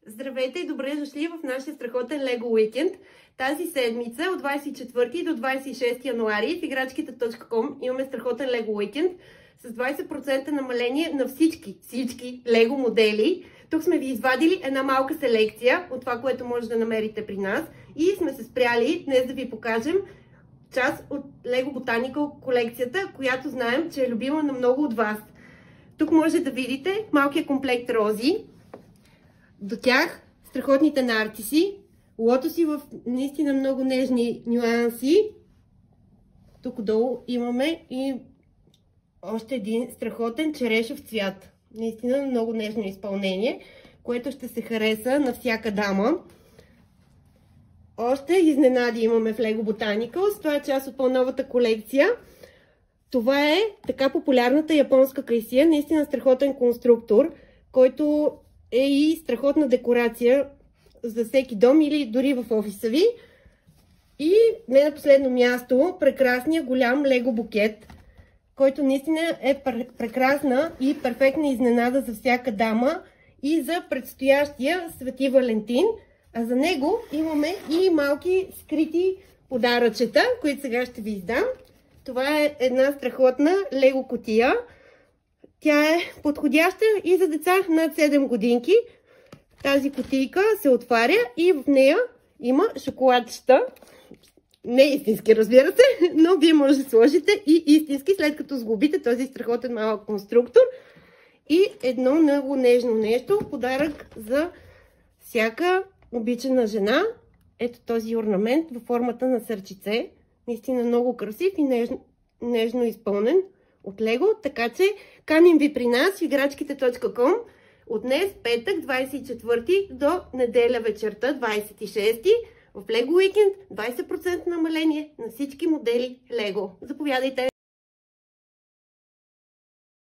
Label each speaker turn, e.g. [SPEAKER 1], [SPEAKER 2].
[SPEAKER 1] Здравейте и добре дошли в нашия страхотен Лего уикенд. Тази седмица от 24 до 26 януари в играчките.com имаме страхотен Лего уикенд с 20% намаление на всички Лего модели. Тук сме ви извадили една малка селекция от това, което може да намерите при нас и сме се спряли днес да ви покажем част от Lego Botanical колекцията, която знаем, че е любима на много от вас. Тук може да видите малкия комплект рози, до тях страхотните нарциси, лотоси в наистина много нежни нюанси. Тук долу имаме и още един страхотен черешов цвят. Наистина много нежно изпълнение, което ще се хареса на всяка дама. Още изненади имаме в Lego Botanicals. Това е част от по-новата колекция. Това е така популярната японска кайсия, наистина страхотен конструктор, който е и страхотна декорация за всеки дом или дори в офиса ви. И не на последно място, прекрасния голям Лего букет, който наистина е прекрасна и перфектна изненада за всяка дама и за предстоящия Свети Валентин. А за него имаме и малки скрити подаръчета, които сега ще ви издам. Това е една страхотна Лего кутия. Тя е подходяща и за деца над 7 годинки. Тази кутийка се отваря и в нея има шоколадчета. Не истински, разбира се, но вие може да сложите и истински, след като сглобите този страхотен малък конструктор. И едно много нежно нещо, подарък за всяка обичана жена. Ето този орнамент във формата на сърчице. Наистина много красив и нежно изпълнен от Лего. Така че каним ви при нас в играчките.com от днес, петък, 24 до неделя вечерта, 26 в Лего уикенд, 20% намаление на всички модели Лего. Заповядайте!